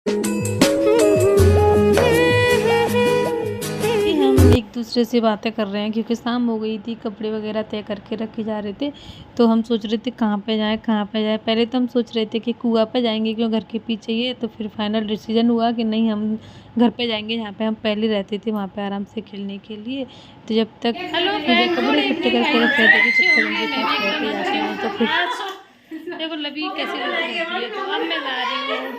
हम एक दूसरे से बातें कर रहे हैं क्योंकि शाम हो गई थी, कपड़े वगैरह तय करके रखे जा रहे थे। तो हम सोच रहे थे कहाँ पे जाएँ, कहाँ पे जाएँ। पहले तो हम सोच रहे थे कि कुआँ पे जाएँगे क्यों घर के पीछे ही है, तो फिर फाइनल डिसीजन हुआ कि नहीं, हम घर पे जाएँगे जहाँ पे हम पहले रहते थे, वहाँ पे आराम से खेलने के लिए। तो जब तक कपड़े इकट्ठे करके रख रहे थे कि तब तक उनके पास लेके जाते हैं। तो फिर देखो लवी कैसी लड़की रहती है। तो अब मैं जा रही हूँ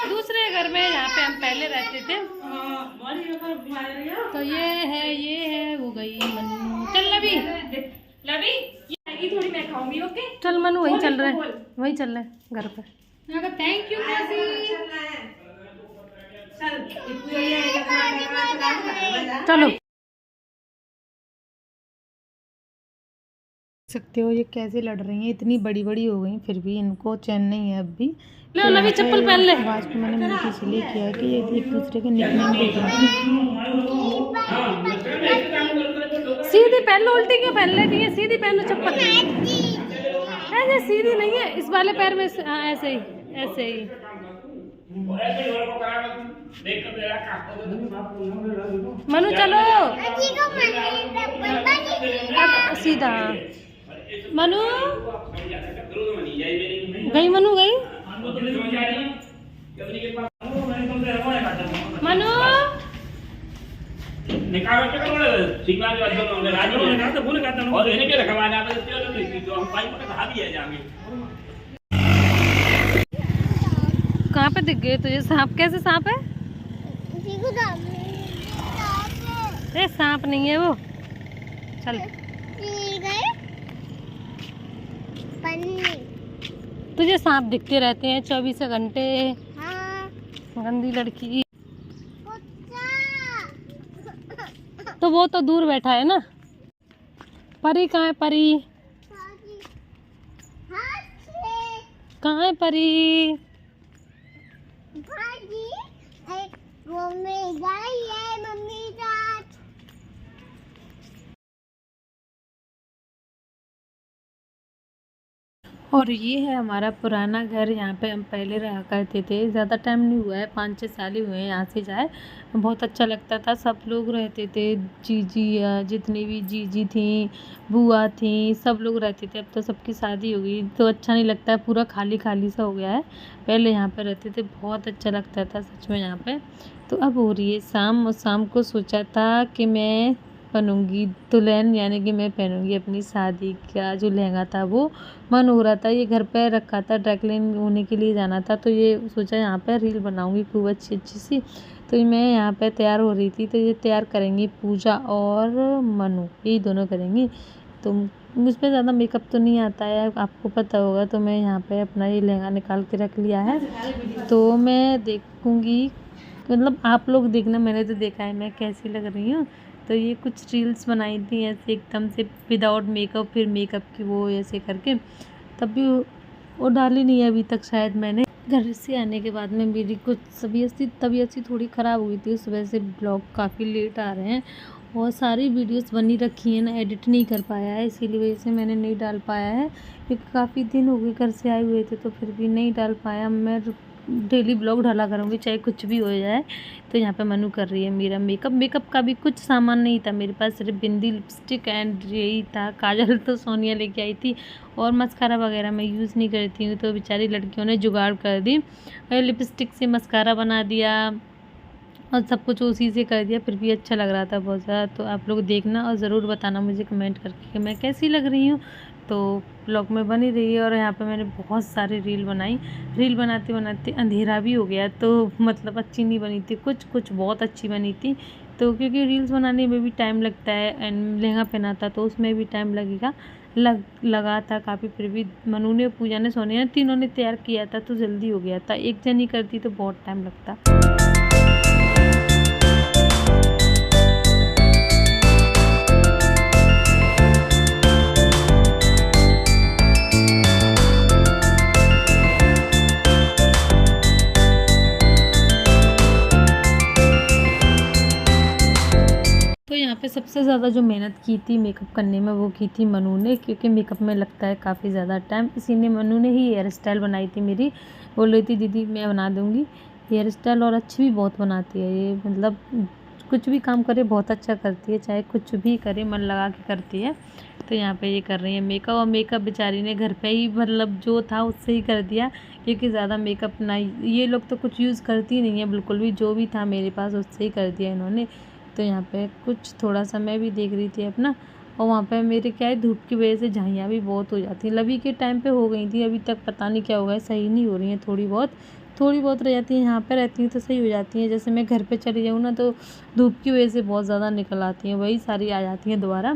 दूसरे घर में जहाँ पे हम पहले रहते थे। तो ये है वो गई मनु। चल लवी, लवी ये थोड़ी मैं खाऊंगी। ओके चल मनु, वही चल रहा है, वही चल रहा है घर पर। थैंक यू चलो। सकते हो ये कैसे लड़ रही हैं, इतनी बड़ी बड़ी हो गई फिर भी इनको चैन नहीं है अब भी। तो नवी चप्पल पहन ले। आज तो मैंने म्यूट इसलिए किया है कि ये एक दूसरे के निकनेम दे रही थी। सीधी पहन लो, उल्टी क्यों पहन लेती है? सीधी पहन लो चप्पल। ऐसे सीधी नहीं है, इस वाले पैर में ऐसे ही, ऐसे ही। मनु चलो सीधा। मनु गई, मनु गई। मनु कहाँ पे दिख गए तुझे सांप? कैसे सांप है? अरे सांप नहीं है वो। चल तुझे सांप दिखते रहते हैं 24 घंटे। हाँ। गंदी लड़की। तो वो तो दूर बैठा है ना। परी कहाँ है? परी कहाँ है? परी वो में गई है मम्मी साथ। और ये है हमारा पुराना घर, यहाँ पे हम पहले रहा करते थे। ज़्यादा टाइम नहीं हुआ है, 5-6 साल ही हुए हैं यहाँ से जाए। बहुत अच्छा लगता था, सब लोग रहते थे। जीजी जितनी भी जीजी थी, बुआ थी, सब लोग रहते थे। अब तो सबकी शादी हो गई तो अच्छा नहीं लगता है, पूरा खाली खाली सा हो गया है। पहले यहाँ पे रहते थे, बहुत अच्छा लगता था सच में यहाँ पे। तो अब हो रही है शाम, और शाम को सोचा था कि मैं बनूंगी दुल्हन, यानी कि मैं पहनूंगी अपनी शादी का जो लहंगा था। वो मन हो रहा था, ये घर पे रखा था, ड्राई क्लीन होने के लिए जाना था। तो ये सोचा यहाँ पे रील बनाऊंगी खूब अच्छी अच्छी सी। तो मैं यहाँ पे तैयार हो रही थी, तो ये तैयार करेंगी पूजा और मनु, यही दोनों करेंगी। तो मुझ पर ज़्यादा मेकअप तो नहीं आता है, आपको पता होगा। तो मैं यहाँ पे अपना ये लहंगा निकाल के रख लिया है। तो मैं देखूँगी, मतलब आप लोग देखना, मैंने तो देखा है मैं कैसी लग रही हूँ। तो ये कुछ रील्स बनाई थी ऐसे एकदम से विदाउट मेकअप, फिर मेकअप की वो ऐसे करके, तब भी वो डाली नहीं है अभी तक शायद मैंने। घर से आने के बाद में मेरी कुछ तबीयत सी थोड़ी ख़राब हुई थी, उस वजह से ब्लॉग काफ़ी लेट आ रहे हैं। और सारी वीडियोस बनी रखी हैं ना, एडिट नहीं कर पाया है, इसीलिए वजह से मैंने नहीं डाल पाया है। क्योंकि काफ़ी दिन हो गए घर से आए हुए थे, तो फिर भी नहीं डाल पाया। मैं डेली ब्लॉग डाला करूँगी चाहे कुछ भी हो जाए। तो यहाँ पे मनु कर रही है मेरा मेकअप का भी कुछ सामान नहीं था मेरे पास, सिर्फ बिंदी, लिपस्टिक एंड यही था। काजल तो सोनिया लेके आई थी, और मस्कारा वगैरह मैं यूज़ नहीं करती हूँ, तो बेचारी लड़कियों ने जुगाड़ कर दी। लिपस्टिक से मस्कारा बना दिया और सब कुछ उसी से कर दिया, फिर भी अच्छा लग रहा था बहुत ज़्यादा। तो आप लोग देखना और ज़रूर बताना मुझे कमेंट करके कि मैं कैसी लग रही हूँ। तो ब्लॉग में बनी रही है। और यहाँ पे मैंने बहुत सारी रील बनाई। रील बनाते बनाते अंधेरा भी हो गया, तो मतलब अच्छी नहीं बनी थी, कुछ बहुत अच्छी बनी थी। तो क्योंकि रील्स बनाने में भी टाइम लगता है, एंड लहंगा पहना था तो उसमें भी टाइम लगेगा, लगा था काफ़ी। फिर भी मनु ने, पूजा ने, सोनिया ने, तीनों ने तैयार किया था तो जल्दी हो गया था। एक जनी करती तो बहुत टाइम लगता। तो यहाँ पे सबसे ज़्यादा जो मेहनत की थी मेकअप करने में, वो की थी मनु ने, क्योंकि मेकअप में लगता है काफ़ी ज़्यादा टाइम। इसी ने, मनु ने ही हेयर स्टाइल बनाई थी मेरी। बोल रही थी दीदी मैं बना दूँगी, हेयर स्टाइल और अच्छी भी बहुत बनाती है ये, मतलब कुछ भी काम करे बहुत अच्छा करती है, चाहे कुछ भी करे मन लगा के करती है। तो यहाँ पे ये कर रही है मेकअप, और मेकअप बेचारी ने घर पे ही मतलब जो था उससे ही कर दिया, क्योंकि ज़्यादा मेकअप ना, ये लोग तो कुछ यूज़ करती नहीं है बिल्कुल भी, जो भी था मेरे पास उससे ही कर दिया इन्होंने। तो यहाँ पे कुछ थोड़ा सा मैं भी देख रही थी अपना, और वहाँ पे मेरे क्या है धूप की वजह से झाइयाँ भी बहुत हो जाती हैं। लवी के टाइम पे हो गई थी, अभी तक पता नहीं क्या होगा है, सही नहीं हो रही हैं, थोड़ी बहुत रह जाती हैं। यहाँ पे रहती हैं तो सही हो जाती हैं, जैसे मैं घर पे चली जाऊँ ना तो धूप की वजह से बहुत ज़्यादा निकल आती हैं, वही सारी आ जाती हैं दोबारा,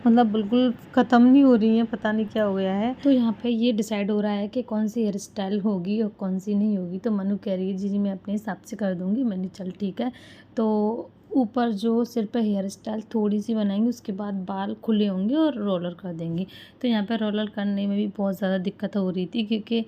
मतलब बिल्कुल ख़त्म नहीं हो रही हैं, पता नहीं क्या हो गया है। तो यहाँ पे ये डिसाइड हो रहा है कि कौन सी हेयर स्टाइल होगी और कौन सी नहीं होगी। तो मनु कह रही है जी मैं अपने हिसाब से कर दूँगी। मैंने चल ठीक है। तो ऊपर जो सिर पे हेयर स्टाइल थोड़ी सी बनाएंगे, उसके बाद बाल खुले होंगे और रोलर कर देंगे। तो यहाँ पे रोलर करने में भी बहुत ज़्यादा दिक्कत हो रही थी, क्योंकि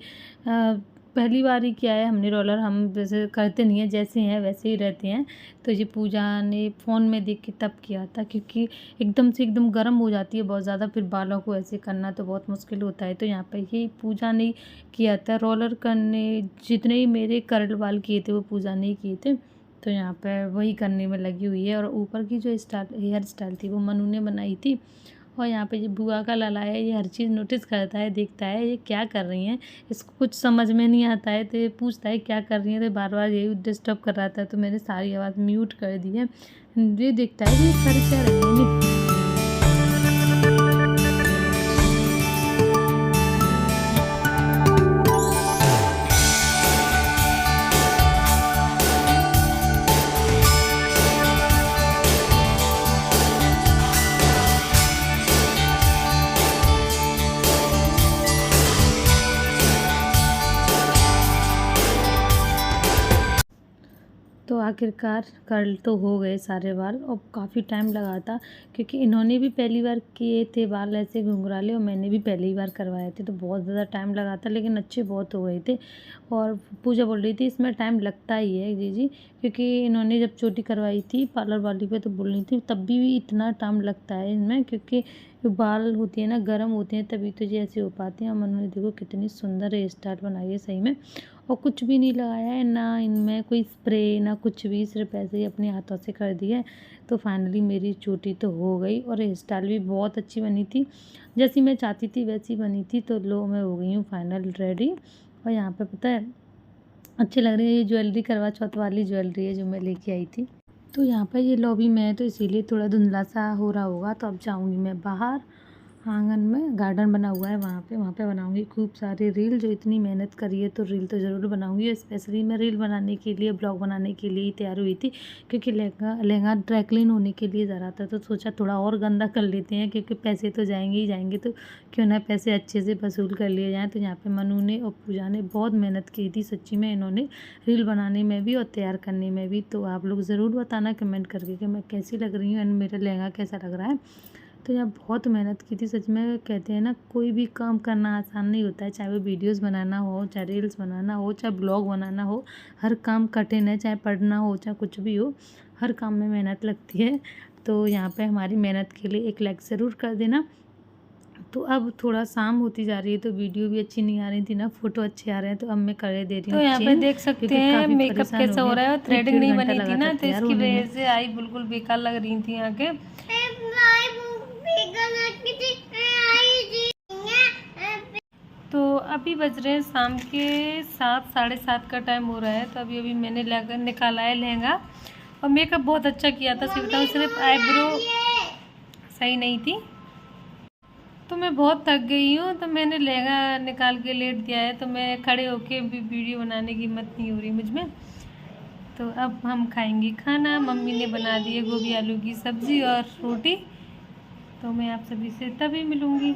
पहली बार ही किया है हमने रोलर, हम जैसे करते नहीं हैं, जैसे हैं वैसे ही रहते हैं। तो ये पूजा ने फ़ोन में देख के तब किया था, क्योंकि एकदम से एकदम गर्म हो जाती है बहुत ज़्यादा, फिर बालों को ऐसे करना तो बहुत मुश्किल होता है। तो यहाँ पे ये पूजा ने किया था रोलर करने, जितने ही मेरे कर्ल बाल किए थे वो पूजा ने किए थे। तो यहाँ पे वही करने में लगी हुई है, और ऊपर की जो हेयर स्टाइल थी वो मनु ने बनाई थी। और यहाँ पे ये बुआ का लाला है, ये हर चीज़ नोटिस करता है, देखता है ये क्या कर रही हैं, इसको कुछ समझ में नहीं आता है, तो ये पूछता है क्या कर रही है, तो बार बार यही डिस्टर्ब कर रहा था। तो मैंने सारी आवाज़ म्यूट कर दी है। ये देखता है कि कर क्या रही है। तो आखिरकार कर्ल तो हो गए सारे बाल, और काफ़ी टाइम लगा था, क्योंकि इन्होंने भी पहली बार किए थे बाल ऐसे घुंघराले, और मैंने भी पहली बार करवाए थे, तो बहुत ज़्यादा टाइम लगा था, लेकिन अच्छे बहुत हो गए थे। और पूजा बोल रही थी इसमें टाइम लगता ही है जी, क्योंकि इन्होंने जब चोटी करवाई थी पार्लर वाली पे तो बोल रही थी तब भी इतना टाइम लगता है इनमें, क्योंकि जो बाल होती है ना गर्म होते हैं तभी तो ये ऐसे हो पाते हैं। और उन्होंने देखो कितनी सुंदर हेयर स्टाइल बनाई है सही में, और कुछ भी नहीं लगाया है ना इनमें कोई स्प्रे ना कुछ भी, सिर्फ ऐसे ही अपने हाथों से कर दिया है। तो फाइनली मेरी चोटी तो हो गई, और हेयर स्टाइल भी बहुत अच्छी बनी थी, जैसी मैं चाहती थी वैसी बनी थी। तो लो मैं हो गई हूँ फाइनल रेडी। और यहाँ पे पता है अच्छी लग रही है, ये ज्वेलरी करवा चौथ वाली ज्वेलरी है जो मैं लेके आई थी। तो यहाँ पर ये लॉबी में है तो इसीलिए थोड़ा धुंधला सा हो रहा होगा। तो अब जाऊँगी मैं बाहर, आंगन में गार्डन बना हुआ है वहाँ पे बनाऊंगी खूब सारी रील। जो इतनी मेहनत करी है तो रील तो ज़रूर बनाऊंगी। स्पेशली मैं रील बनाने के लिए, ब्लॉग बनाने के लिए ही तैयार हुई थी, क्योंकि लहंगा ड्राई क्लीन होने के लिए जा रहा था। तो सोचा थोड़ा और गंदा कर लेते हैं, क्योंकि पैसे तो जाएंगे ही जाएंगे, तो क्यों ना पैसे अच्छे से वसूल कर लिए जाएँ। तो यहाँ पर मनु ने और पूजा ने बहुत मेहनत की थी सच्ची में, इन्होंने रील बनाने में भी और तैयार करने में भी। तो आप लोग ज़रूर बताना कमेंट करके कि मैं कैसी लग रही हूँ एंड मेरा लहंगा कैसा लग रहा है। तो यहाँ बहुत मेहनत की थी सच में। कहते हैं ना कोई भी काम करना आसान नहीं होता है, चाहे वो वीडियोस बनाना हो, चाहे रील्स बनाना हो, चाहे ब्लॉग बनाना हो, हर काम कठिन है। चाहे पढ़ना हो, चाहे कुछ भी हो, हर काम में मेहनत लगती है। तो यहाँ पे हमारी मेहनत के लिए एक लाइक ज़रूर कर देना। तो अब थोड़ा शाम होती जा रही है, तो वीडियो भी अच्छी नहीं आ रही थी ना, फोटो अच्छे आ रहे हैं, तो अब मैं कर दे रही हूँ। तो यहाँ पे देख सकते हैं मेकअप कैसा हो रहा है, और थ्रेडिंग नहीं बनी थी ना, तो इसकी वजह से आई बिल्कुल बेकार लग रही थी आगे। तो अभी बज रहे हैं शाम के 7, 7:30 का टाइम हो रहा है। तो अभी मैंने निकाला है लहंगा, और मेकअप बहुत अच्छा किया था, सिर्फ बताऊँ सिर्फ आईब्रो सही नहीं थी। तो मैं बहुत थक गई हूँ, तो मैंने लहंगा निकाल के लेट दिया है। तो मैं खड़े होके भी वीडियो बनाने की हिम्मत नहीं हो रही मुझ में। तो अब हम खाएंगे खाना। मम्मी ने बना दी है गोभी आलू की सब्ज़ी और रोटी। तो मैं आप सभी से तभी मिलूँगी।